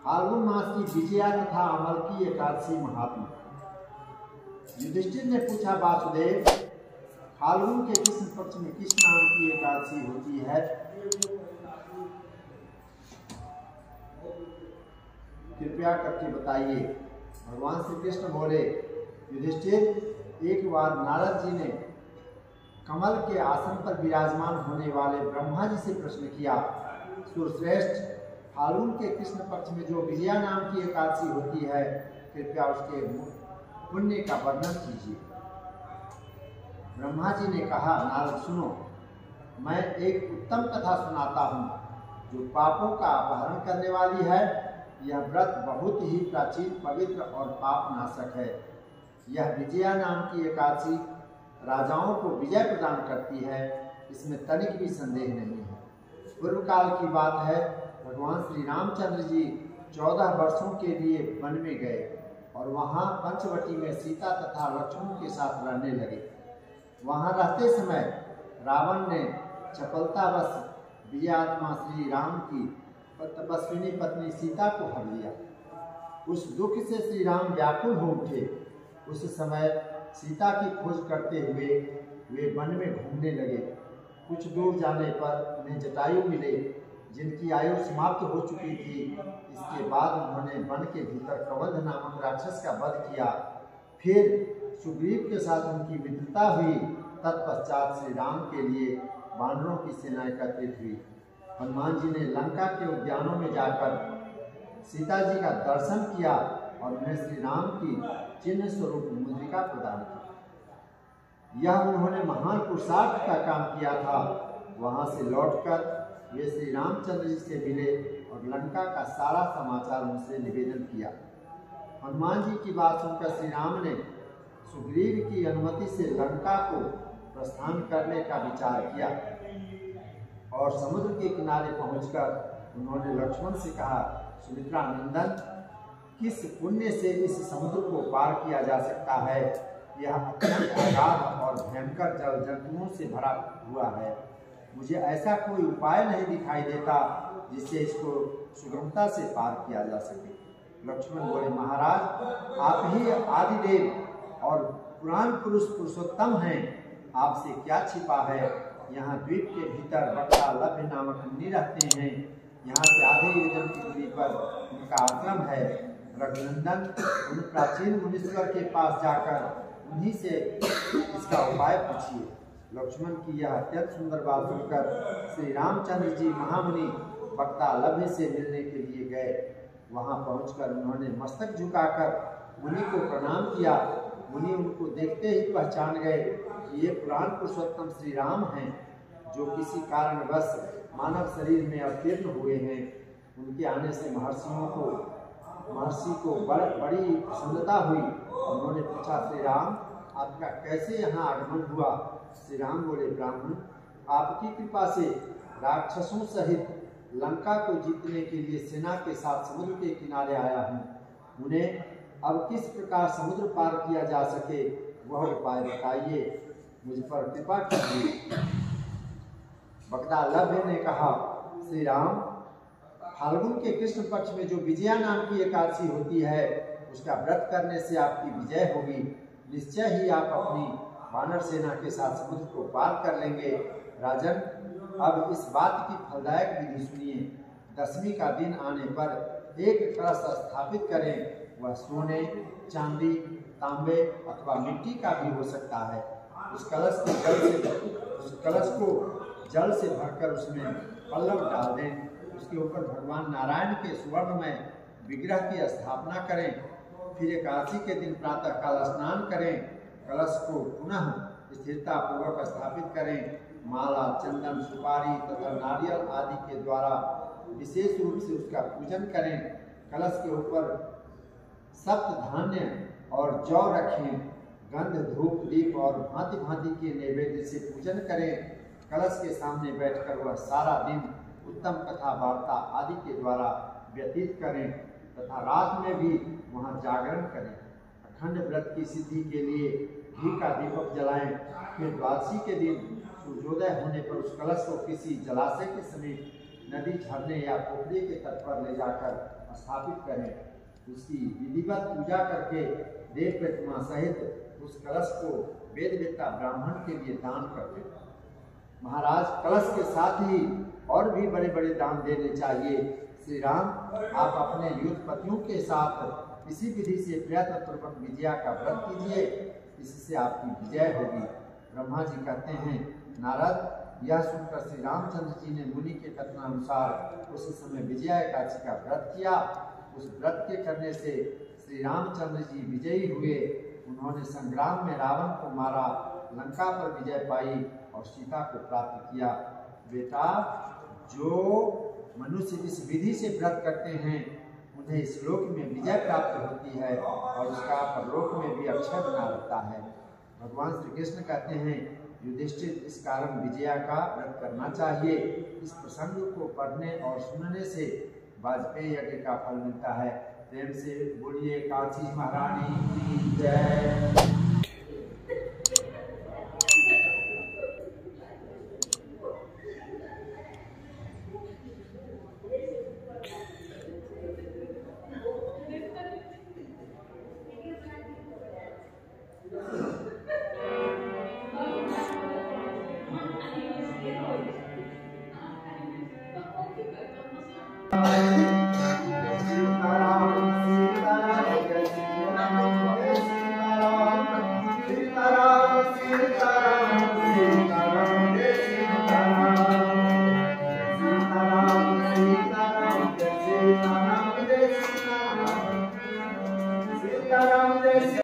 फाल्गुन मास की विजया तथा अमल की एकादशी महात्मा। युधिष्ठिर ने पूछा, वासुदेव, फाल्गुन के कृष्ण पक्ष में किस नाम की एकादशी होती है? कृपया करके बताइए। भगवान श्री कृष्ण बोले, युधिष्ठिर, एक बार नारद जी ने कमल के आसन पर विराजमान होने वाले ब्रह्मा जी से प्रश्न किया, सुरश्रेष्ठ, फाल्गुन के कृष्ण पक्ष में जो विजया नाम की एकादशी होती है, कृपया उसके पुण्य का वर्णन कीजिए। ब्रह्मा जी ने कहा, नारद सुनो, मैं एक उत्तम कथा सुनाता हूँ जो पापों का अपहरण करने वाली है। यह व्रत बहुत ही प्राचीन, पवित्र और पाप नाशक है। यह विजया नाम की एकादशी राजाओं को विजय प्रदान करती है, इसमें तनिक भी संदेह नहीं है। पूर्व काल की बात है, भगवान श्री रामचंद्र जी 14 वर्षों के लिए वन में गए और वहाँ पंचवटी में सीता तथा लक्ष्मण के साथ रहने लगे। वहाँ रहते समय रावण ने चपलतावश विजयात्मा श्री राम की तपस्विनी पत्नी सीता को हर लिया। उस दुख से श्री राम व्याकुल हो उठे। उस समय सीता की खोज करते हुए वे वन में घूमने लगे। कुछ दूर जाने पर उन्हें जटायु मिले, जिनकी आयु समाप्त हो चुकी थी। इसके बाद उन्होंने वन के भीतर कवंध नामक राक्षस का वध किया। फिर सुग्रीव के साथ उनकी मित्रता हुई। तत्पश्चात श्री राम के लिए वानरों की सेना एकत्रित हुई। हनुमान जी ने लंका के उद्यानों में जाकर सीता जी का दर्शन किया और उन्हें श्री राम की चिन्ह स्वरूप मुद्रिका प्रदान की। यह उन्होंने महान पुरुषार्थ का काम किया था। वहां से लौटकर वे श्री रामचंद्र जी से मिले और लंका का सारा समाचार उनसे निवेदन किया। हनुमान जी की बात सुनकर श्री राम ने सुग्रीव की अनुमति से लंका को प्रस्थान करने का विचार किया और समुद्र के किनारे पहुंचकर उन्होंने लक्ष्मण से कहा, सुमित्रा नंदन, किस पुण्य से इस समुद्र को पार किया जा सकता है? यह अत्यंत अगाध और भयंकर जल जंतुओं से भरा हुआ है। मुझे ऐसा कोई उपाय नहीं दिखाई देता जिससे इसको सुगमता से पार किया जा सके। लक्ष्मण बोले, महाराज, आप ही आदिदेव और पुराण पुरुष पुरुषोत्तम हैं। आपसे क्या छिपा है? यहाँ द्वीप के भीतर बक्ता लभ्य नामक मुनि रहते हैं। यहाँ से आधे योजन की दूरी पर उनका आश्रम है। रघुनंदन, उन प्राचीन मुनीश्वर के पास जाकर उन्हीं से इसका उपाय पूछिए। लक्ष्मण की यह अत्यंत सुंदर बात सुनकर श्री रामचंद्र जी महामुनि बक्ता लभ्य से मिलने के लिए गए। वहां पहुंचकर उन्होंने मस्तक झुकाकर मुनि को प्रणाम किया। मुनि उनको देखते ही पहचान गए कि ये पुराण पुरुषोत्तम श्री राम हैं, जो किसी कारणवश मानव शरीर में अवतीर्ण हुए हैं। उनके आने से महर्षि को बड़ी प्रसन्नता हुई। उन्होंने पूछा, श्री राम, आपका कैसे यहाँ आगमन हुआ? श्री राम बोले, ब्राह्मण, आपकी कृपा से राक्षसों सहित लंका को जीतने के लिए सेना के साथ समुद्र के किनारे आया हूँ। उन्हें अब किस प्रकार समुद्र पार किया जा सके, वह उपाय बताइए। मुझ पर कृपा कीजिए। बक्ता लभ्य ने कहा, श्री राम, फाल्गुन के कृष्ण पक्ष में जो विजया नाम की एकादशी होती है, उसका व्रत करने से आपकी विजय होगी। निश्चय ही आप अपनी वानर सेना के साथ समुद्र को पार कर लेंगे। राजन, अब इस बात की फलदायक विधि सुनिए। दशमी का दिन आने पर एक कलश स्थापित करें। वह सोने, चांदी, तांबे अथवा मिट्टी का भी हो सकता है। उस कलश को जल से भरकर उसमें पल्लव डाल दें। उसके ऊपर भगवान नारायण के सुवर्णमय विग्रह की स्थापना करें। फिर एकादशी के दिन प्रातः काल स्नान करें। कलश को पुनः स्थिरता पूर्वक स्थापित करें। माला, चंदन, सुपारी तथा नारियल आदि के द्वारा विशेष रूप से उसका पूजन करें। कलश के ऊपर सप्त धान्य और जौ रखें। गंध, धूप, दीप और भांति भांति के नैवेद्य से पूजन करें। कलश के सामने बैठकर वह सारा दिन उत्तम कथा वार्ता आदि के द्वारा व्यतीत करें तथा रात में भी वहाँ जागरण करें। अखंड व्रत की सिद्धि के लिए घी का दीपक जलाएं। फिर द्वादशी के दिन सूर्योदय होने पर उस कलश को किसी जलाशय के समीप, नदी, झरने या पोखरी के तट पर ले जाकर स्थापित करें। उसकी विधिवत पूजा करके देव प्रतिमा सहित उस कलश को वेद वेत्ता ब्राह्मण के लिए दान कर दें। महाराज, कलश के साथ ही और भी बड़े बड़े दान देने चाहिए। श्री राम, आप अपने युद्धपतियों के साथ इसी विधि से प्रयत्न पूर्वक विजया का व्रत कीजिए, इससे आपकी विजय होगी। ब्रह्मा जी कहते हैं, नारद, यह सुनकर श्री रामचंद्र जी ने मुनि के कथनानुसार उस समय विजया एकादशी का व्रत किया। उस व्रत के करने से श्री रामचंद्र जी विजयी हुए। उन्होंने संग्राम में रावण को मारा, लंका पर विजय पाई और सीता को प्राप्त किया। बेटा, जो मनुष्य इस विधि से व्रत करते हैं उन्हें इस लोक में विजय प्राप्त होती है और उसका परलोक में भी अक्षय बना रहता है। भगवान श्री कृष्ण कहते हैं, युधिष्ठिर, इस कारण विजया का व्रत करना चाहिए। इस प्रसंग को पढ़ने और सुनने से वाजपेयी यज्ञ का फल मिलता है। प्रेम से बोलिए काशी महारानी की जय। सीताराम सीताराम सीताराम सीताराम।